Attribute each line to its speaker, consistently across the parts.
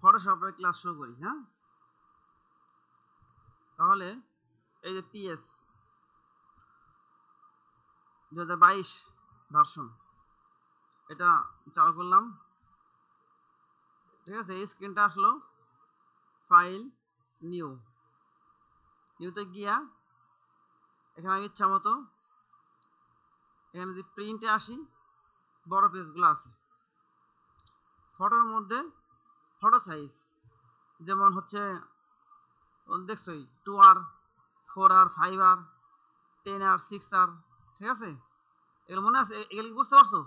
Speaker 1: ফটোশপে class শুরু করি। হ্যাঁ, তাহলে এই যে পিএস 2022 ভার্সন, এটা চালু করলাম। ঠিক আছে, এই স্ক্রিনটা আসলো। ফাইল, নিউতে গিয়া এখানে আমি ইচ্ছা মতো এখানে যদি প্রিন্টে আসি, বড় পেজগুলো আছে। ফটোর মধ্যে ফটো সাইজ যেমন হচ্ছে দেখছোই 2R, 4R, 5R, 10R, 6R। ঠিক আছে, এগুলো মনে আছে? এগুলো কি বুঝতে পারছো?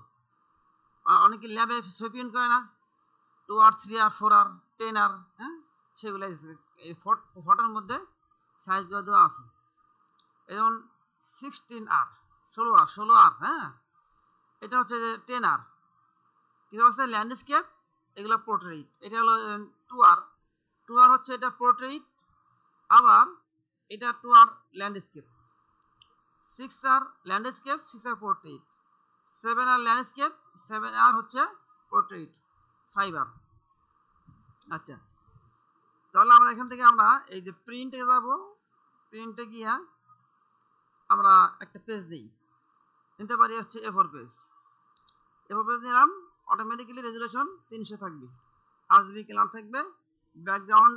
Speaker 1: অনেকে ল্যাবে ছবি প্রিন্ট করে না, 2R, 3R, 4R, 10R, হ্যাঁ, সেগুলো এই ফটোর মধ্যে সাইজগুলো দেওয়া আছে। যেমন 16R, 16R, হ্যাঁ, এটা হচ্ছে যে 10R। কি হচ্ছে ল্যান্ডস্কেপ, এগুলো পোর্ট্রেট। এটা হলো 2R, 2R হচ্ছে এটা পোর্ট্রেট, আবার এটা 2R landscape. 6R landscape, 6R portrait. 7R landscape, 7R হচ্ছে পোর্ট্রেট। 5R। আচ্ছা, তাহলে আমরা এখান থেকে আমরা এই যে প্রিন্টে যাব, প্রিন্টে গিয়া আমরা একটা পেজ দিই, নিতে পারি হচ্ছে A4 পেজ। A4 পেজ নিলাম, অটোমেটিক্যালি রেজুলেশন 300 থাকবে, RGB কালার থাকবে, ব্যাকগ্রাউন্ড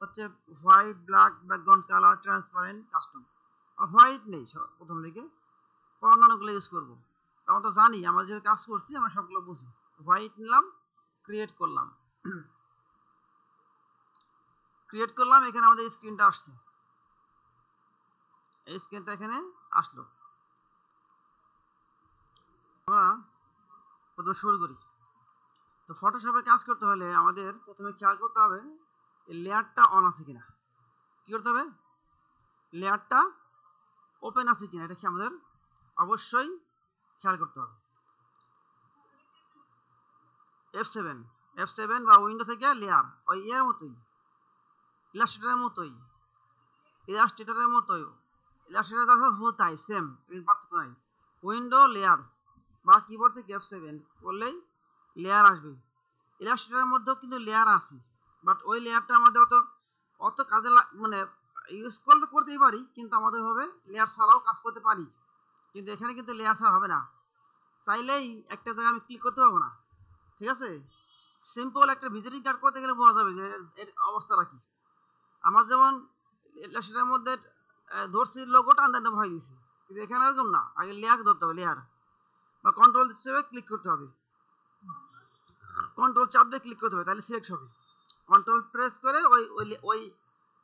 Speaker 1: হচ্ছে white, black, background colour, transparent, custom. আর হোয়াইট নেই প্রথম দিকে, অন্যান্যগুলো ইউজ করবো। আমরা তো জানি, আমরা যেহেতু কাজ করছি আমরা সবগুলো বুঝি। হোয়াইট নিলাম, ক্রিয়েট করলাম। এখানে আমাদের স্ক্রিনটা আসছে, এই স্ক্রিনটা এখানে আসলো। আমরা প্রথমে শুরু করি। তো ফটোশপে কাজ করতে হলে আমাদের প্রথমে খেয়াল করতে হবে এই লেয়ারটা অন আছে কিনা। কি করতে হবে? লেয়ারটা ওপেন আছে কিনা, এটা কি আমাদের অবশ্যই খেয়াল করতে হবে। F7 বা উইন্ডো থেকে লেয়ার, ওই এর মতোই, ইলাস্ট্রেটরের মতোই, ইলাস্ট্রেটর যা তাই সেম, পার্থক্য নাই। উইন্ডো লেয়ার্স বা কিবোর্ড থেকে F7 করলেই লেয়ার আসবে। ইলাস্ট্রেটরের মধ্যেও কিন্তু লেয়ার আছে, বাট ওই লেয়ারটা আমাদের অত কাজে মানে ইউজ করতেই পারি, কিন্তু আমাদের হবে লেয়ার ছাড়াও কাজ করতে পারি। কিন্তু এখানে কিন্তু লেয়ার ছাড়া হবে না, চাইলেই একটা জায়গায় আমি ক্লিক করতে পারবো না। ঠিক আছে, সিম্পল একটা ভিজিটিং কার্ড করতে গেলে বোঝা যাবে যে এর অবস্থাটা কি। আমার যেমন ইলাস্ট্রেটরের মধ্যে ধরছি লোগোটা আন্দাজে ভয় দিছি, কিন্তু এখানে এরকম না, আগে লেয়ার ধরতে হবে, লেয়ার বা কন্ট্রোল হিসেবে ক্লিক করতে হবে, কন্ট্রোল চাপ দিয়ে ক্লিক করতে হবে, তাহলে সিলেক্ট হবে। কন্ট্রোল প্রেস করে ওই ওই ওই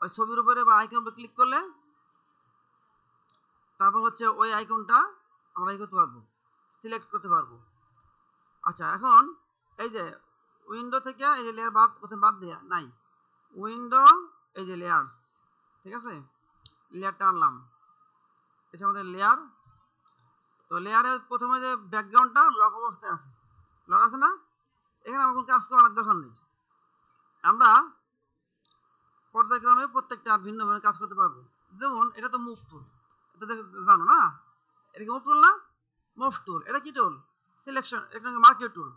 Speaker 1: ওই ছবির উপরে বা আইকন উপরে ক্লিক করলে তারপর হচ্ছে ওই আইকনটা আমরা করতে পারবো, সিলেক্ট করতে পারবো। আচ্ছা, এখন এই যে উইন্ডো থেকে এই যে লেয়ার বাদ দেওয়া নাই, উইন্ডো এই যে লেয়ার্স, ঠিক আছে, লেয়ারটা আনলাম, এটা আমাদের লেয়ার। তো লেয়ারের প্রথমে যে ব্যাকগ্রাউন্ডটা লক অবস্থায় আছে, লক আছে না, এখানে আমার কোনো কাজ করার দরকার নেই। আমরা পর্যায়ক্রমে প্রত্যেকটা ভিন্নভাবে কাজ করতে পারবো। যেমন এটা তো মুভ টুল, এটা জানো না, এটা কি মুভ টুল না? মুভ টুল, এটা কি টুল? সিলেকশন, এটা মার্কেট টুল।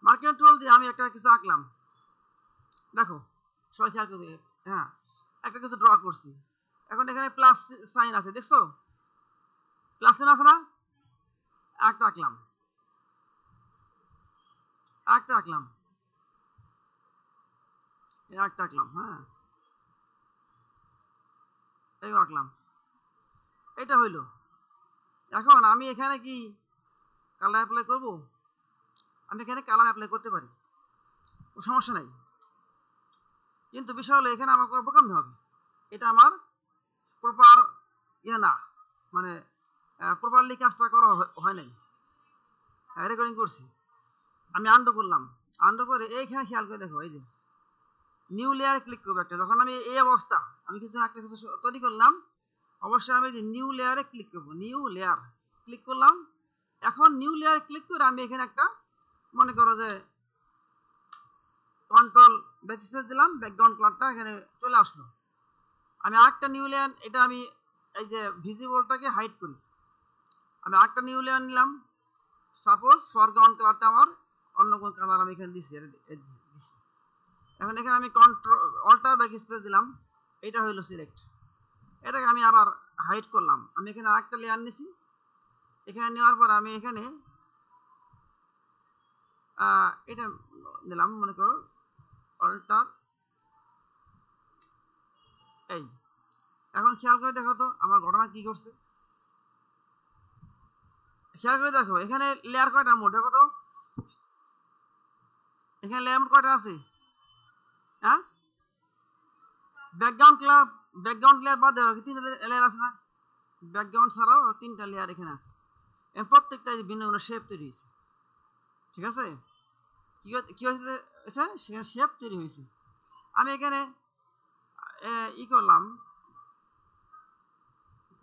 Speaker 1: মার্কেট টুল দিয়ে আমি একটা কিছু আঁকলাম, দেখো সবাই খেয়াল করে, হ্যাঁ, একটা কিছু ড্র করছি। এখন এখানে প্লাস সাইন আছে, দেখছো প্লাস সাইন আছে না? একটা আঁকলাম, হ্যাঁ, এই আঁকলাম, এটা হইলো। এখন আমি এখানে কি কালার অ্যাপ্লাই করব? আমি এখানে কালার অ্যাপ্লাই করতে পারি, সমস্যা নাই, কিন্তু বিষয় হলো এখানে আমাকে বোকামি হবে, এটা আমার প্রপার ইয়ে না, মানে প্রপারলি কাজটা করা হয় নাই। রেকর্ডিং করছি, আমি আন্ডু করলাম, আন্ডু করে এইখানে খেয়াল করে দেখো, এই যে নিউ লেয়ারে ক্লিক করবো একটা, যখন আমি এই অবস্থা আমি একটা কিছু তৈরি করলাম, অবশ্যই আমি যে নিউ লেয়ারে ক্লিক করবো, নিউ লেয়ার ক্লিক করলাম। এখন নিউ লেয়ারে ক্লিক করে আমি এখানে একটা, মনে করো যে কন্ট্রোল ব্যাক স্পেস দিলাম, ব্যাকগ্রাউন্ড কালারটা এখানে চলে আসলো। আমি আরেকটা নিউ লেয়ার, এটা আমি এই যে ভিজিবলটাকে হাইড করি, আমি আরেকটা নিউ লেয়ার নিলাম, সাপোজ ফরগ্রাউন্ড কালারটা আমার অন্য কোন কালার আমি এখানে দিছি। এখন এখানে আমি কন্ট্রোল অল্টার ব্যাকস্পেস দিলাম, এটা হইলো সিলেক্ট। এটাকে আমি আবার হাইড করলাম। আমি এখানে আরেকটা লেয়ার নিছি, এখানে নেওয়ার পর আমি এখানে এটা নিলাম, মনে করো অল্টার এই। এখন খেয়াল করে দেখো তো আমার ঘটনা কি করছে। খেয়াল করে দেখো এখানে লেয়ার কয়টা মোট দেখো তো, এখানে লেয়ার মোট কয়টা আছে? হ্যাঁ, ব্যাকগ্রাউন্ড লেয়ার বাদ দেওয়া তিনটা লেয়ার আছে না, ব্যাকগ্রাউন্ড ছাড়াও তিনটা লেয়ার এখানে আছে। প্রত্যেকটা ভিন্ন ভিন্ন শেপ তৈরি হয়েছে। ঠিক আছে, কি হয়েছে সেখানে শেপ তৈরি হয়েছে। আমি এখানে ই করলাম,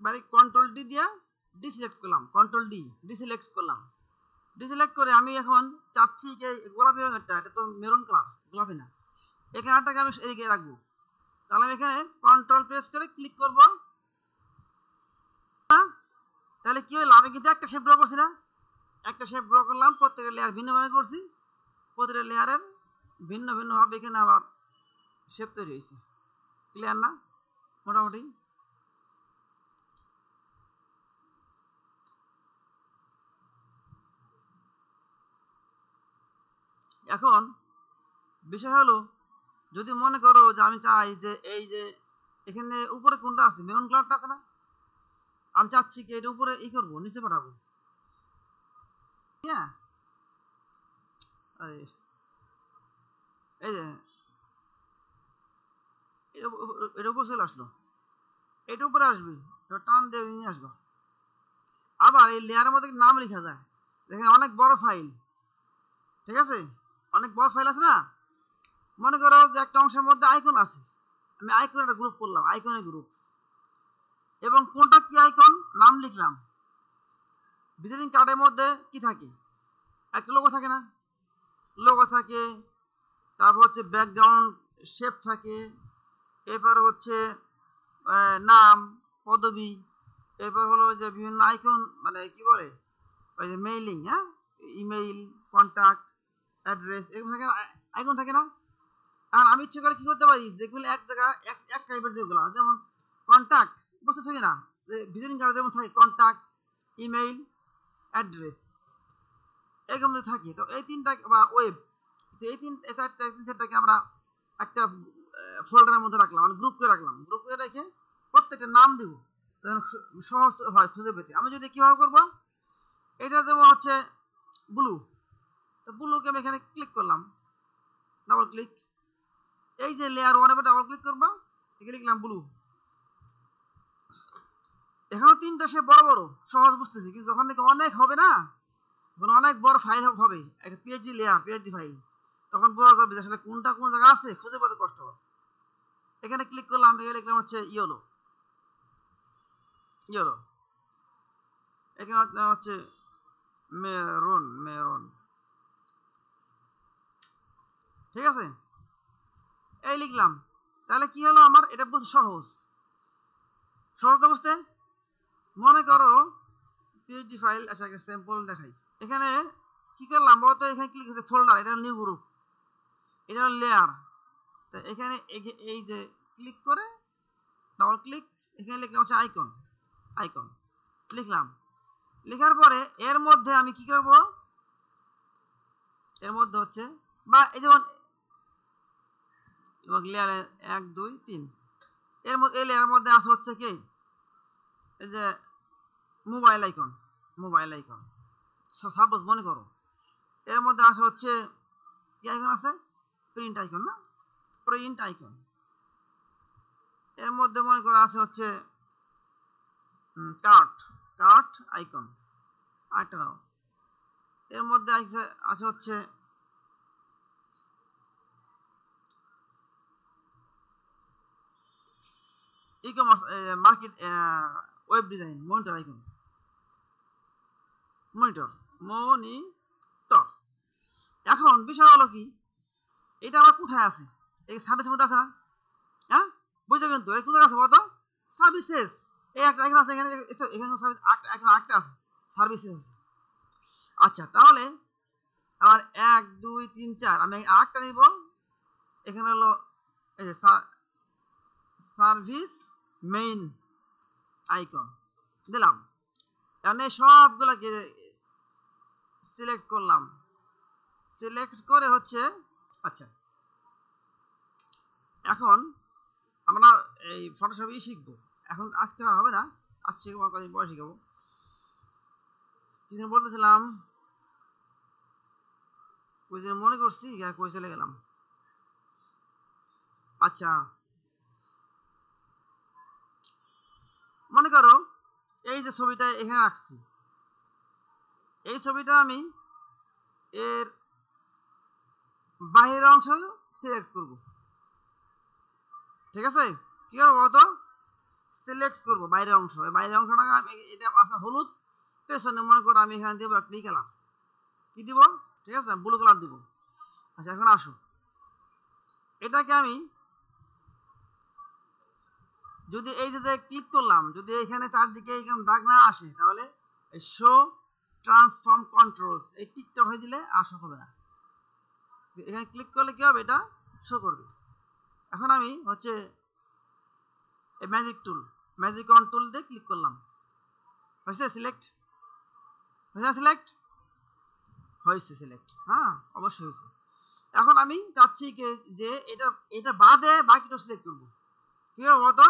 Speaker 1: বাড়ি কন্ট্রোল ডি দিয়ে ডিসিলেক্ট করলাম, কন্ট্রোল ডি ডিসিলেক্ট করলাম। ডিসিলেক্ট করে আমি এখন চাচ্ছি যে গোলাপি রঙেরটা, এটা তো মেরুন কালার, গোলাপি না, এই কালারটাকে আমি এদিকে রাখবো। তাহলে আমি এখানে কন্ট্রোল প্রেস করে ক্লিক করব। তাহলে কি হলো, আমি কিন্তু একটা শেপ ড্র করছি না, একটা শেপ ড্র করলাম, প্রত্যেকটা লেয়ার ভিন্নভাবে করছি, প্রতিটা লেয়ারের ভিন্ন ভিন্নভাবে এখানে আবার শেপ তৈরি হয়েছে। ক্লিয়ার না মোটামুটি? এখন বিষয় হলো, যদি মনে করো যে আমি চাই যে এই যে এখানে উপরে কোনটা আছে, মেরুন কালারটা আছে না, আমি চাচ্ছি কি এটা উপরে ই করবো, নিচে পাঠাবো। হ্যাঁ, এই যে এটা উপরে চলে আসলো, এটা উপরে আসবে, এবার টান দিয়ে নিয়ে আসবো। আবার এই লেয়ারের মধ্যে নাম লেখা যায়, দেখেন অনেক বড় ফাইল, ঠিক আছে, অনেক বড় ফাইল আছে না, মনে করো যে একটা অংশের মধ্যে আইকন আছে, আমি আইকন একটা গ্রুপ করলাম, আইকনের গ্রুপ, এবং কোনটা কি আইকন নাম লিখলাম। ভিজিটিং কার্ডের মধ্যে কি থাকে, একটা লোগো থাকে না, লোগো থাকে, তারপর হচ্ছে ব্যাকগ্রাউন্ড শেপ থাকে, এরপর হচ্ছে নাম, পদবি, এরপর হলো যে বিভিন্ন আইকন, মানে কি বলে ওই যে মেইলিং, হ্যাঁ, ইমেইল, কন্ট্যাক্ট, অ্যাড্রেস, এগুলো থাকে, আইকন থাকে না। আর আমি ইচ্ছে করে কি করতে পারি, যেগুলো এক জায়গা এক টাইপের, যেগুলো যেমন কন্ট্যাক্ট, বুঝতে থাকে না, যে ভিজিটিং কার্ড যেমন থাকে কন্ট্যাক্ট, ইমেইল, অ্যাড্রেস, এরকম যদি থাকে, তো এই তিনটা বা ওয়েব, এই চারটাকে আমরা একটা ফোল্ডারের মধ্যে রাখলাম, মানে গ্রুপ করে রাখলাম, গ্রুপ করে রেখে প্রত্যেকটা নাম দিব, সহজ হয় খুঁজে পেতে। আমি যদি কিভাবে করব, এটা যেমন হচ্ছে ব্লু, তো ব্লুকে আমি এখানে ক্লিক করলাম, ডাবল ক্লিক, এই যে লেয়ার ওয়ান এবার ডাবল ক্লিক করবা, এখানে লিখলাম ব্লু। এখানে তিনটা সে বড় বড়, সহজ বুঝতেছি, কিন্তু যখন নাকি অনেক হবে না, যখন অনেক বড় ফাইল হবে, একটা পিএইচডি লেয়ার, পিএইচডি ফাইল, তখন বোঝা যাবে যে আসলে কোনটা কোন জায়গা আছে, খুঁজে পেতে কষ্ট হবে। এখানে ক্লিক করলাম, এখানে লিখলাম হচ্ছে ইয়েলো, ইয়েলো, এখানে হচ্ছে মেরুন, মেরুন, ঠিক আছে, এই লিখলাম। তাহলে কি হলো আমার, এটা বুঝতে সহজ, সহজ বুঝতে। মনে করো পিএইচডি ফাইল, আচ্ছা স্যাম্পল দেখাই। এখানে কি করলাম বলতো, এখানে ক্লিক হচ্ছে ফোল্ডার, এটা নিউ গ্রুপ, এটা হলো লেয়ার, তো এখানে এই যে ক্লিক করে ডাবল ক্লিক, এখানে লিখলাম হচ্ছে আইকন, আইকন লিখলাম। লেখার পরে এর মধ্যে আমি কি করব, এর মধ্যে হচ্ছে বা এই যেমন লেয়ার 1 2 3, এর মধ্যে এই লেয়ারের মধ্যে আছে হচ্ছে কি, এই যে mobile icon, mobile icon, suppose মনে করো এর মধ্যে আছে হচ্ছে কি আইকন আছে, প্রিন্ট আইকন না, প্রিন্ট আইকন, এর মধ্যে মনে করো আছে হচ্ছে কার্ট, কার্ট আইকন, আরেকটা নাও, এর মধ্যে আছে হচ্ছে e commerce, market, web design, monitor icon, monitor, monitor. এখন বিষয় হলো কি, এটা আমার কোথায় আছে, এই সার্ভিসের মধ্যে আছে না, হ্যাঁ, বুঝছো, কিন্তু এই কোথায় আছে বলতো, সার্ভিসেস, এই একটা আইকন আছে এখানে, এখানে সার্ভিস এখন একটা আছে, সার্ভিসেস আছে। আচ্ছা, তাহলে আমার 1 2 3 4, আমি আরেকটা নিব, এখানে হলো এই যে সার্ভিস মেইন আইকন দিলাম। এখানে সবগুলোকে সিলেক্ট করলাম, সিলেক্ট করে হচ্ছে আচ্ছা এখন আমরা এই ফটোশপই শিখবো। এখন আজকে হবে না, আজকে শিখবো, কদিন পরে শিখবো। কিছু বলতেছিলাম, ওই যে মনে করছি কই চলে গেলাম। আচ্ছা মনে করো এই যে ছবিটা এখানে রাখছি, এই ছবিটা আমি এর বাহিরের অংশ সিলেক্ট করব। ঠিক আছে, কি করবো বলতো, সিলেক্ট করব বাইরের অংশ। বাইরের অংশটাকে আমি এটা আচ্ছা হলুদ, পেছনে মনে করো আমি এখানে দেবো একটা কালার, কি দিব, ঠিক আছে ব্লু কালার দিব। আচ্ছা এখন আসো, এটাকে আমি যদি এই যে ক্লিক করলাম, যদি এখানে চারদিকে এরকম দাগ না আসে, তাহলে শো ট্রান্সফর্ম কন্ট্রোলস এই টিকটা হয়ে দিলে আর শো হবে না। এখানে ক্লিক করলে কি হবে, এটা শো করবে। এখন আমি হচ্ছে এই ম্যাজিক অন টুল দিয়ে ক্লিক করলাম, হয়েছে সিলেক্ট, হয়েছে সিলেক্ট, হয়েছে সিলেক্ট, হ্যাঁ অবশ্যই হয়েছে। এখন আমি চাচ্ছি যে এটা বাদে বাকিটা সিলেক্ট করবো। কি হবে বলতো,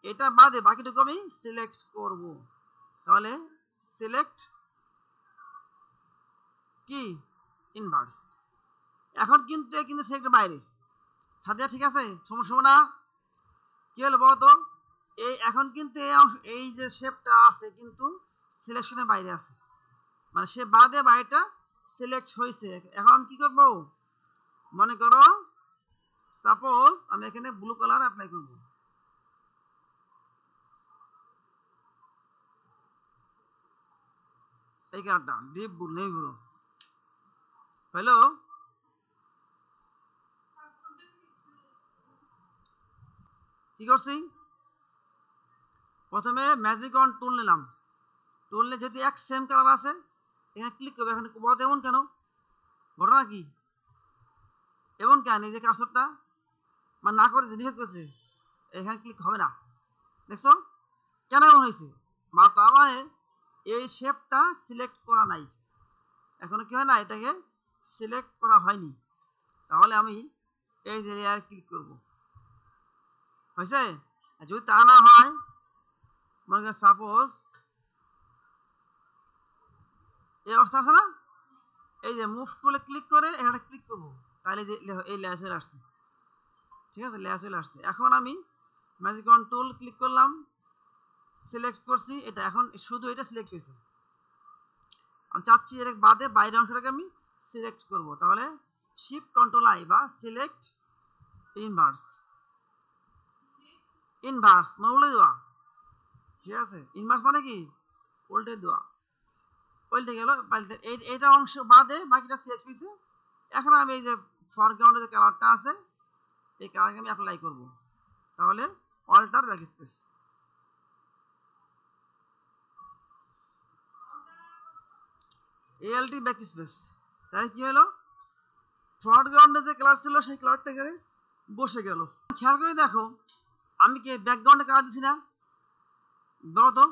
Speaker 1: এটা বাদে বাকিটুকু আমি সিলেক্ট করব। তাহলে সিলেক্ট কি ইনভার্স। এখন কিন্তু সিলেক্ট বাইরে সাদিয়া, ঠিক আছে সমস্যা না। কি হলো বলতো, এই এখন কিন্তু এই অংশ, এই যে শেপটা আছে কিন্তু সিলেকশনের বাইরে আছে, মানে সে বাদে বাইরেটা সিলেক্ট হয়েছে। এখন কি করব, মনে করো সাপোজ আমি এখানে ব্লু কালার অ্যাপ্লাই করব। এই কালারটা ডিপ ব্লু, নেভি ব্লু হলো। কি করছি, প্রথমে ম্যাজিক অন টুল নিলাম, টুল নিয়ে যেহেতু এক সেম কালার আছে এখানে ক্লিক করবে। এখানে বলতে এমন কেন, ঘটনা কি এমন কেন, এই যে কার্সরটা মানে না করেছে, নিষেধ করেছে, এখানে ক্লিক হবে না। দেখছো কেন এমন হয়েছে, বা তার মানে এই শেপটা সিলেক্ট করা নাই, এখনো কি হয় না, এটাকে সিলেক্ট করা হয়নি। তাহলে আমি এই যে লেয়ার ক্লিক করব, হয়েছে। যদি তা না হয়, মনে করেন সাপোজ এই অবস্থা আছে না, এই যে মুভ টুলে ক্লিক করে এখানে ক্লিক করব, তাহলে যে এই লেয়ার চলে আসছে। ঠিক আছে, লেয়ার চলে আসছে। এখন আমি ম্যাজিক অন টুল ক্লিক করলাম, সিলেক্ট করছি, এটা এখন শুধু এটা সিলেক্ট হয়েছে। আমি চাচ্ছি এর বাদে বাইরের অংশটাকে আমি সিলেক্ট করব। তাহলে শিফট কন্ট্রোল আই বা সিলেক্ট ইনভার্স, ইনভার্স মানে উল্টে দেওয়া। ঠিক আছে, ইনভার্স মানে কি উল্টে দেওয়া, উল্টে গেল। এইটা অংশ বাদে বাকিটা সিলেক্ট হয়েছে। এখন আমি এই যে ফরগ্রাউন্ডে যে কালারটা আছে এই কালারকে আমি অ্যাপ্লাই করব। তাহলে Alt backspace, ALT backspace, তাই কি হলো, ফরগ্রাউন্ডে যে কালার ছিল সেই কালারটা এখানে বসে গেল। খেয়াল করে দেখো আমি কি ব্যাকগ্রাউন্ডে কালার দিছি না, বলো তো,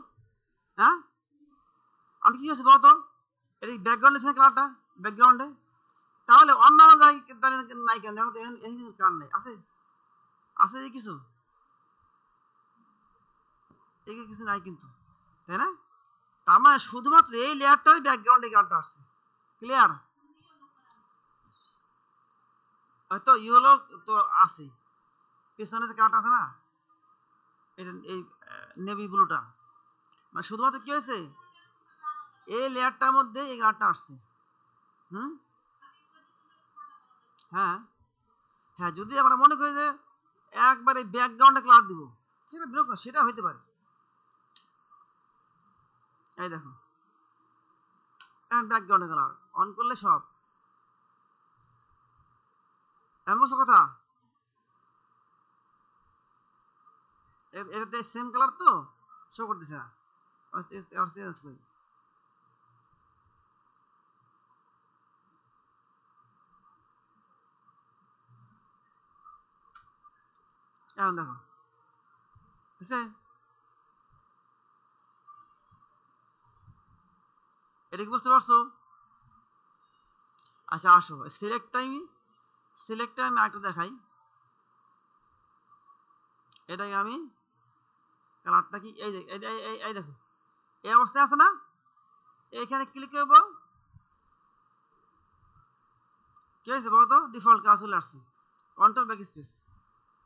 Speaker 1: হ্যাঁ আমি কি হচ্ছে বলো তো, এটা ব্যাকগ্রাউন্ডে ছিল কালারটা, ব্যাকগ্রাউন্ডে। তাহলে অন্যান্য জায়গায় নাই কেন, দেখো তো এখানে কিছু কালার নেই, আছে আছে এই কিছু, এই কিছু নাই কিন্তু, তাই না। তার মানে শুধুমাত্র এই লেয়ারটাই ব্যাকগ্রাউন্ডে কালারটা আসছে, ক্লিয়ার। হয়তো ইয়েলো তো আছে, পিছনে যে কালারটা আছে না, এটা এই নেভি ব্লুটা, মানে শুধুমাত্র কি হয়েছে এই লেয়ারটার মধ্যে এই কালারটা আসছে। হুম, হ্যাঁ হ্যাঁ, যদি আমরা মনে করি যে একবারে ব্যাকগ্রাউন্ডে কালার দিব, সেটা বিরক্ত, সেটা হইতে পারে। এই দেখো ব্যাকগ্রাউন্ডে কালার অন করলে সব এমন কথা, এটাতে সেম কালার তো শো করতেছে না, চেঞ্জ করি। এখন দেখো বুঝছে, এটা কি বুঝতে পারছো? আচ্ছা আসো সিলেক্ট টাইম আরেকটা দেখাই। এটাকে আমি কালারটা কি এই এই দেখো এই অবস্থায় আছে না, এইখানে ক্লিক করবো, কি হয়েছে বলো তো, ডিফল্ট কালার চলে আসছে, কন্ট্রোল ব্যাক স্পেস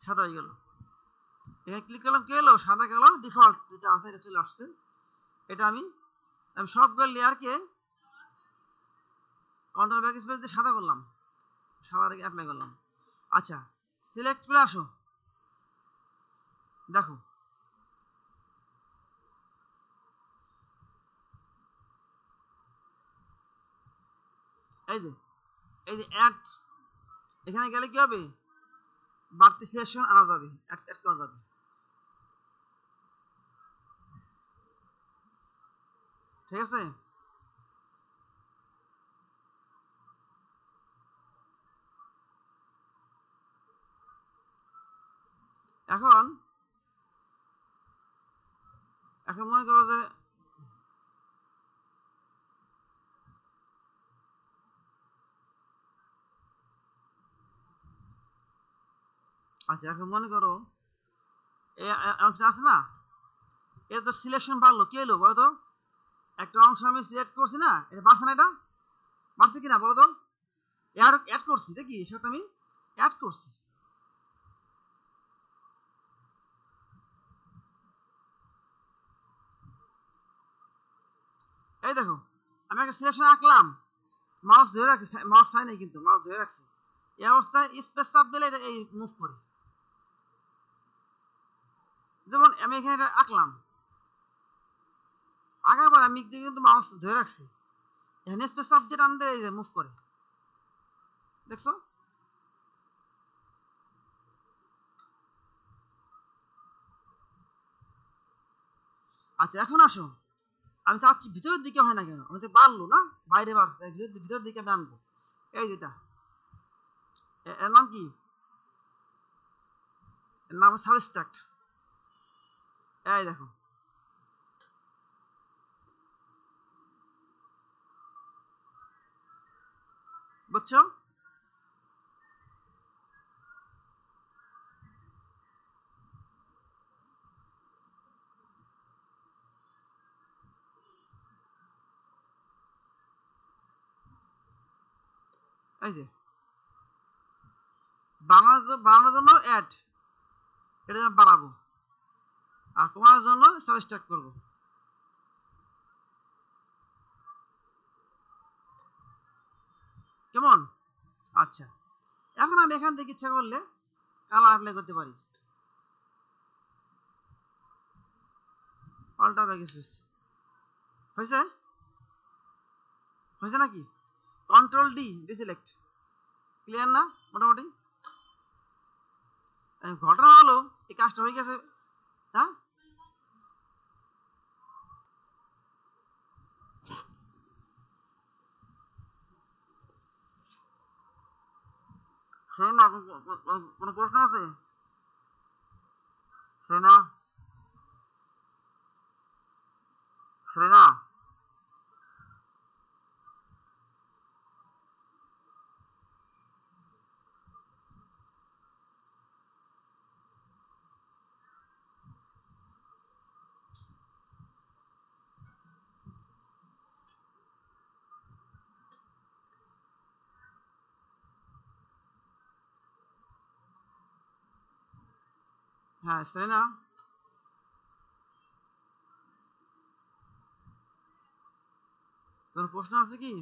Speaker 1: সাদা হয়ে গেল। এখানে ক্লিক করলাম, কি হলো, সাদা গেল, ডিফল্ট যেটা আছে এটা চলে আসছে। এটা আমি সবগুলো লেয়ারকে কন্ট্রোল ব্যাক স্পেস দিয়ে সাদা করলাম, সাদা রেখে অ্যাপ্লাই করলাম। আচ্ছা সিলেক্ট করে আসো, দেখো এই যে অ্যাড, এখানে গেলে কি হবে, বাড়তি সিলেকশন আনা যাবে, অ্যাড করা যাবে। ঠিক আছে, এখন এখন মনে করো যে আচ্ছা এখন মনে করো এই অংশটা আছে না, এর তো সিলেকশন বাড়লো, কি হলো বলো তো, একটা অংশ আমি সিলেক্ট করছি না, এটা বাড়ছে না, এটা বাড়ছে কিনা বলো তো, অ্যাড করছি দেখি, সেটা আমি অ্যাড করছি। এই দেখো আমি একটা সিলেকশন আঁকলাম, মাউস ধরে রাখছি, মাউস চাই নাই কিন্তু মাউস ধরে রাখছি, এই অবস্থায় স্পেস চাপ দিলে এটা এই মুভ করে। যেমন আমি এখানে এটা আঁকলাম, আঁকার পর আমি কিন্তু মাউস ধরে রাখছি, এখানে স্পেস চাপ দিয়ে টান দিয়ে এই যে মুভ করে, দেখছো? আচ্ছা এখন আসো, আমি চাচ্ছি ভিতরের দিকে হয় না কেন, আমি তো বাড়লো না, বাইরে বাড়ছে, ভিতরের দিকে আমি আনবো। এই যেটা এর নাম কি, এর নাম সাবস্ট্রাক্ট। এই দেখো বুঝছো? এই যে বানানোর জন্য অ্যাড, এটা আমি বাড়াবো, আর কমানোর জন্য সাবস্ট্রাক্ট করবো। কেমন? আচ্ছা এখন আমি এখান থেকে ইচ্ছা করলে কালার অ্যাপ্লাই করতে পারি, অল্টার ব্যাক স্পেস, হয়েছে? হয়েছে নাকি? কন্ট্রোল ডি ডিসিলেক্ট, ক্লিয়ার না মোটামুটি? ঘটনা হলো এই কাজটা হয়ে গেছে। হ্যাঁ সেই না, কোনো প্রশ্ন আছে? সেই না, সেই না। হ্যাঁ সেই না, কোনো প্রশ্ন আছে কি?